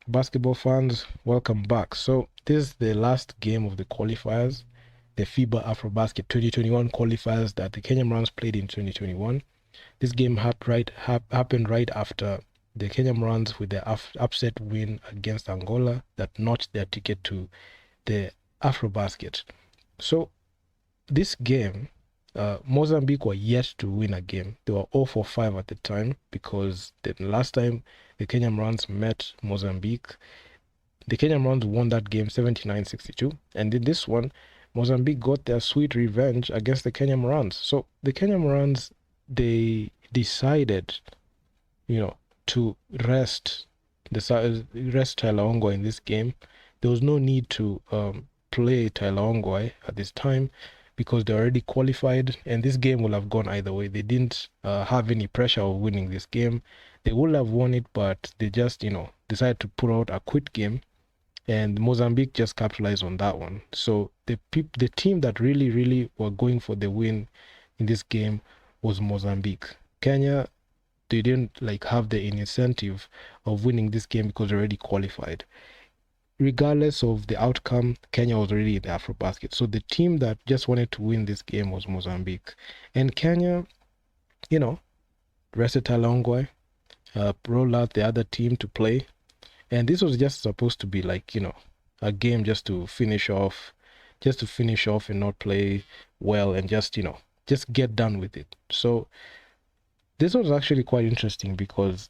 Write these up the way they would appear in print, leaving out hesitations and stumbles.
basketball fans, welcome back. So this is the last game of the qualifiers, the FIBA Afrobasket 2021 qualifiers that the Kenyan Morans played in 2021. This game happened right after the Kenyan Morans with their upset win against Angola that notched their ticket to the Afrobasket. So this game, Mozambique were yet to win a game. They were 0 for 5 at the time because the last time the Kenyan Morans met Mozambique, the Kenyan Morans won that game 79-62. And in this one, Mozambique got their sweet revenge against the Kenyan Morans. So the Kenyan Morans, they decided, to rest Tyler Ongwae in this game. There was no need to play Tyler Ongwae at this time because they already qualified, and this game will have gone either way. They didn't have any pressure of winning this game. They would have won it, but they just, decided to put out a quit game, and Mozambique just capitalized on that one. So the team that really were going for the win in this game was Mozambique. Kenya, they didn't have the incentive of winning this game because they already qualified. Regardless of the outcome, Kenya was already in the Afrobasket. So the team that just wanted to win this game was Mozambique. And Kenya, rested Tyler Ongwae, rolled out the other team to play. And this was just supposed to be a game just to finish off and not play well and just get done with it. So this was actually quite interesting because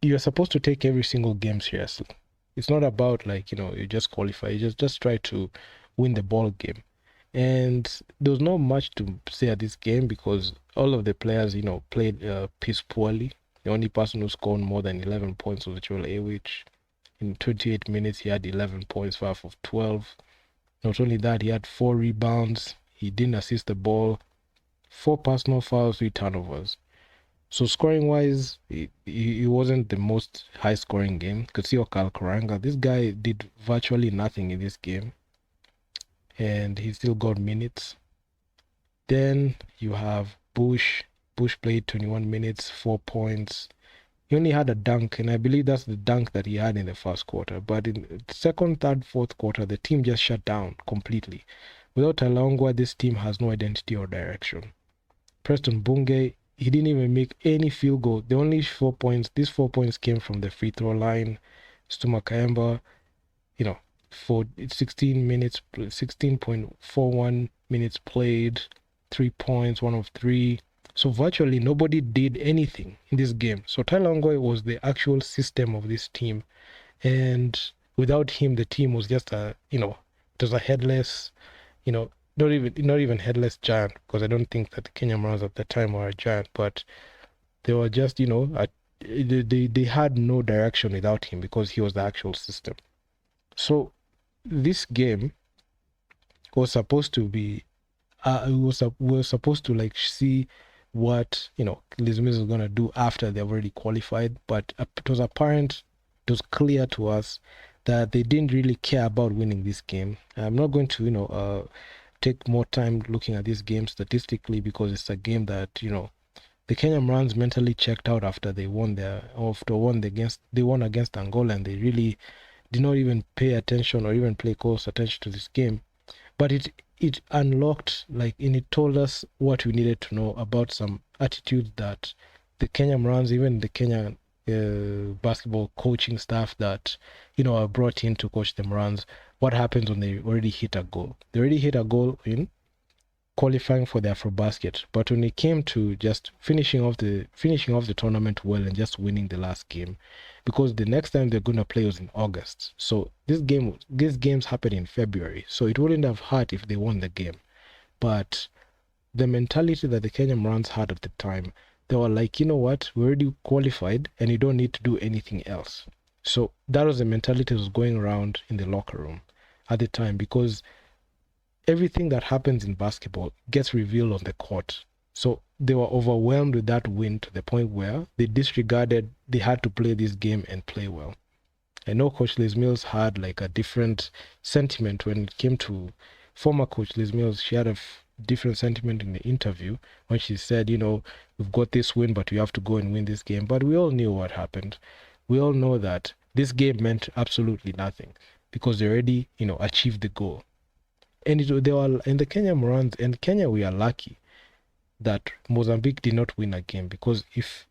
you're supposed to take every single game seriously. It's not about you just qualify. You just try to win the ball game. And there was not much to say at this game because all of the players, played piss poorly. The only person who scored more than 11 points was Joel Awich. In 28 minutes, he had 11 points, 5 of 12. Not only that, he had 4 rebounds. He didn't assist the ball. 4 personal fouls, 3 turnovers. So scoring-wise, it wasn't the most high-scoring game. Could see Okal Karanga. This guy did virtually nothing in this game, and he still got minutes. Then you have Bush. Bush played 21 minutes, 4 points. He only had a dunk, and I believe that's the dunk that he had in the first quarter. But in the second, third, fourth quarter, the team just shut down completely. Without Tyler Ongwae, this team has no identity or direction. Preston Bunge, he didn't even make any field goal. The only 4 points, these 4 points came from the free throw line. Stuma Kayemba, for 16 minutes, 16.41 minutes played, 3 points, 1 of 3. So virtually nobody did anything in this game. So Tyler Ongwae was the actual system of this team. And without him, the team was just it was a headless, not even headless giant, because I don't think that the Kenyan Morans at the time were a giant, but they were just, they had no direction without him because he was the actual system. So this game was supposed to be, we were supposed to see what, Les Mills is going to do after they've already qualified, but it was apparent, it was clear to us that they didn't really care about winning this game. I'm not going to, take more time looking at this game statistically because it's a game that the Kenyan Morans mentally checked out after they won against Angola, and they really did not even pay attention or even pay close attention to this game. But it unlocked and it told us what we needed to know about some attitudes that the Kenyan Morans, even the Kenyan basketball coaching staff that are brought in to coach the Morans, what happens when they already hit a goal. They already hit a goal in qualifying for the Afrobasket, but when it came to just finishing off the tournament well and just winning the last game, because the next time they're going to play was in August. So these games happen in February, so it wouldn't have hurt if they won the game. But the mentality that the Kenyan Morans had at the time, they were like, you know what, we already qualified and you don't need to do anything else. So that was the mentality that was going around in the locker room at the time, because everything that happens in basketball gets revealed on the court. So they were overwhelmed with that win to the point where they disregarded they had to play this game and play well. I know Coach Les Mills had a different sentiment when it came to former Coach Les Mills. She had a different sentiment in the interview when she said, we've got this win, but we have to go and win this game. But we all knew what happened. We all know that This game meant absolutely nothing because they already, achieved the goal. And they were in the Kenya Morans, and Kenya, we are lucky that Mozambique did not win a game, because if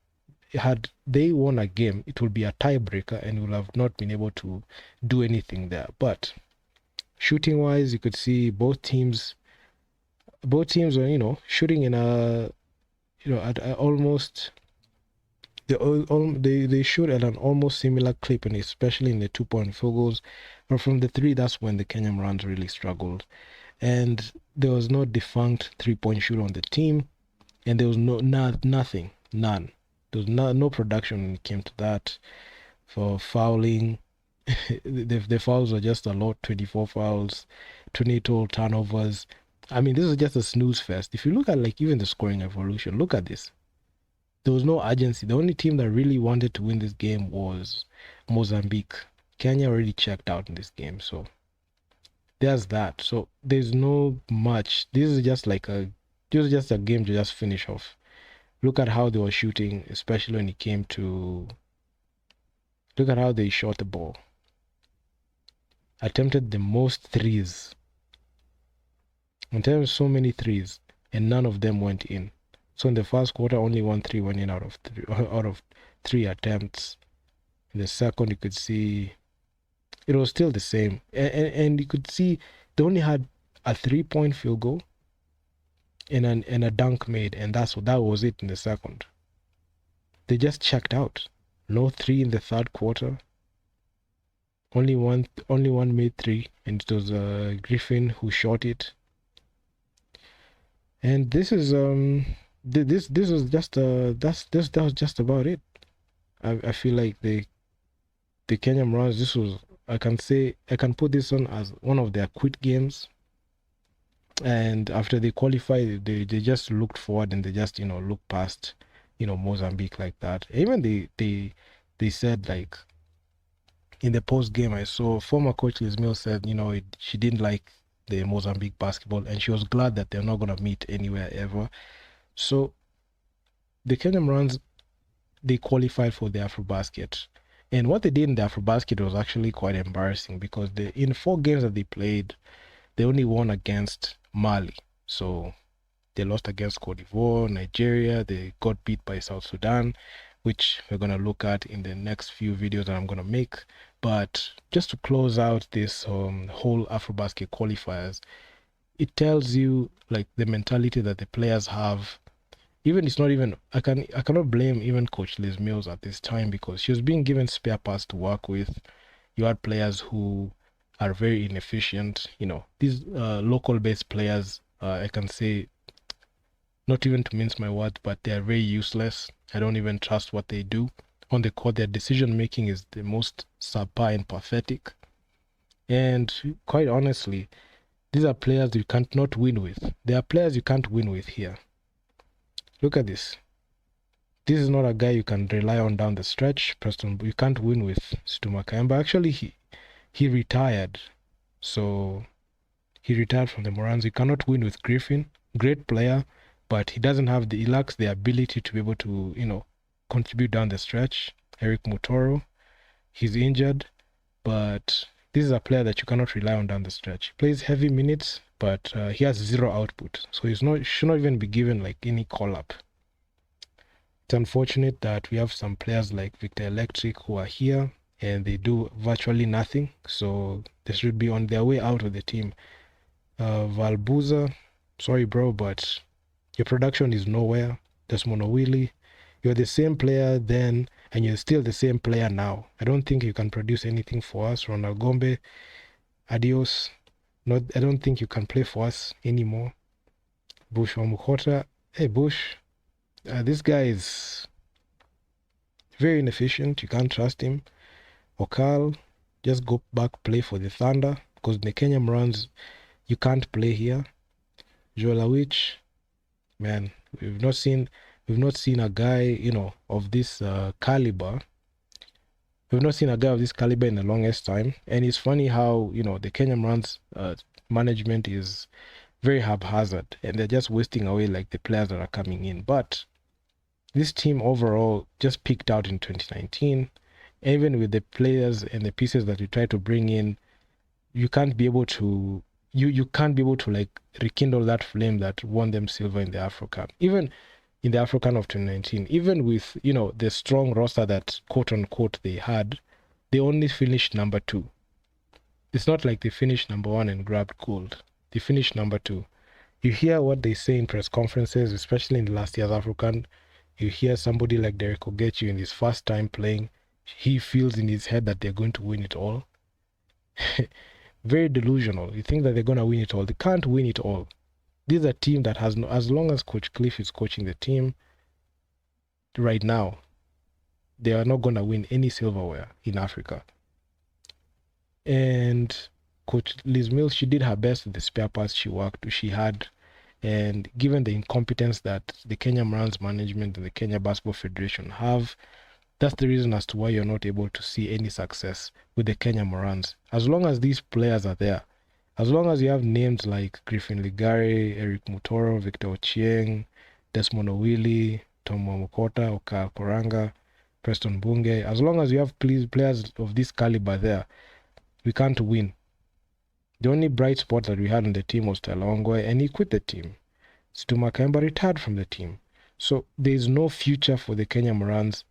had they won a game, it would be a tiebreaker and would have not been able to do anything there. But shooting wise, you could see both teams were, shooting in at almost they shoot at an almost similar clip, and especially in the 2-point field goals. But from the three, that's when the Kenyan runs really struggled. And there was no defunct 3-point shooter on the team, and there was nothing, none. There was no production when it came to that. For fouling, the fouls were just a lot, 24 fouls, 28 total turnovers. I mean, this is just a snooze fest. If you look at even the scoring evolution, look at this. There was no urgency. The only team that really wanted to win this game was Mozambique. Kenya already checked out in this game, so there's that. So there's no much. This is just a game to just finish off. Look at how they were shooting, especially when it came to. Look at how they shot the ball. Attempted the most threes. Attempted so many threes, and none of them went in. So in the first quarter, only 1 3 went in out of 3 attempts. In the second, you could see it was still the same, and you could see they only had a 3-point field goal and a dunk made, and that was it in the second. They just checked out. No 3 in the third quarter. Only one made 3, and it was Griffin who shot it. And this is this was just that was just about it. I feel like the Kenyan Morans, this was, I can put this on as one of their quit games. And after they qualified, they just looked forward, and they just looked past Mozambique like that. Even they said, like, in the post game, I saw former coach Liz Mills said she didn't like the Mozambique basketball, and she was glad that they're not going to meet anywhere ever. So the Kenyan Morans, they qualified for the Afrobasket. And what they did in the Afrobasket was actually quite embarrassing, because in 4 games that they played, they only won against Mali. So they lost against Cote d'Ivoire, Nigeria. They got beat by South Sudan, which we're going to look at in the next few videos that I'm going to make. But just to close out this whole Afrobasket qualifiers, it tells you like the mentality that the players have. Even it's not even, I cannot blame even Coach Liz Mills at this time, because she was being given spare parts to work with. You had players who are very inefficient. These local based players, I can say, not even to mince my words, but they are very useless. I don't even trust what they do on the court. Their decision making is the most subpar and pathetic. And quite honestly, these are players you can't not win with. There are players you can't win with here. Look at this. This is not a guy you can rely on down the stretch. Preston, you can't win with Stuma Kayamba. Actually, he retired. So he retired from the Morans. You cannot win with Griffin. Great player, but he lacks the ability to be able to, contribute down the stretch. Eric Mutoro, he's injured, but this is a player that you cannot rely on down the stretch. He plays heavy minutes, but he has 0 output. So should not even be given like any call-up. It's unfortunate that we have some players like Victor Electric who are here and they do virtually nothing. So they should be on their way out of the team. Valbuza, sorry bro, but your production is nowhere. Desmond Owili, you're the same player then, and you're still the same player now. I don't think you can produce anything for us. Ronald Gombe, adios. I don't think you can play for us anymore. Bush Wamukota, hey Bush, this guy is very inefficient. You can't trust him. Okal, just go back, play for the Thunder, because the Kenyan Morans, you can't play here. Joelawich, man, we've not seen a guy, of this caliber. We've not seen a guy of this caliber in the longest time. And it's funny how, the Kenyan Morans management is very haphazard, and they're just wasting away like the players that are coming in. But this team overall just peaked out in 2019, Even with the players and the pieces that you try to bring in, you can't be able to you can't be able to like rekindle that flame that won them silver in the African. Even in the African of 2019, even with, you know, the strong roster that quote unquote they had, they only finished number 2. It's not like they finished number 1 and grabbed gold. They finished number 2. You hear what they say in press conferences, especially in the last year's African. You hear somebody like Derek Ogechi in his first time playing, he feels in his head that they're going to win it all. Very delusional. You think that they're going to win it all. They can't win it all. This is a team that has no, as long as Coach Cliff is coaching the team right now, they are not going to win any silverware in Africa. And Coach Liz Mills, she did her best with the spare parts she had. And given the incompetence that the Kenya Morans management and the Kenya Basketball Federation have, that's the reason as to why you're not able to see any success with the Kenya Morans. As long as these players are there, as long as you have names like Griffin Ligari, Eric Mutoro, Victor Ochieng, Desmond Owili, Tom Wamukota, Okal Koranga, Preston Bunge, as long as you have players of this caliber there, we can't win. The only bright spot that we had on the team was Talongwe, and he quit the team. Situma Kemba retired from the team. So there is no future for the Kenya Morans,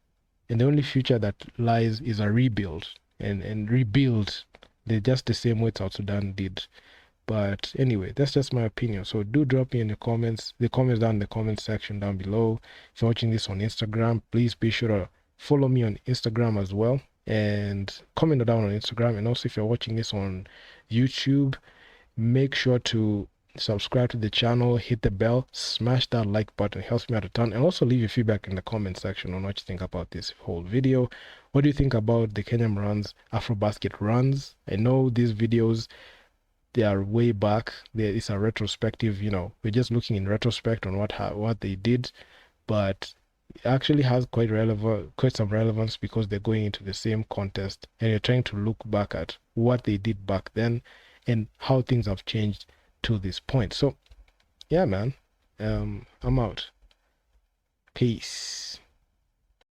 and the only future that lies is a rebuild, and rebuild just the same way South Sudan did. But anyway, that's just my opinion. So do drop me in the comments down in the comment section down below. If you're watching this on Instagram, please be sure to follow me on Instagram as well, and comment down on Instagram. And also, if you're watching this on YouTube, make sure to subscribe to the channel, hit the bell, smash that like button. It helps me out a ton. And also leave your feedback in the comment section on what you think about this whole video. What do you think about the Kenya Morans Afrobasket runs? I know these videos, they are way back. It's a retrospective, you know, we're just looking in retrospect on what they did, but it actually has quite some relevance, because they're going into the same contest and you're trying to look back at what they did back then and how things have changed to this point. So yeah, man, I'm out. Peace.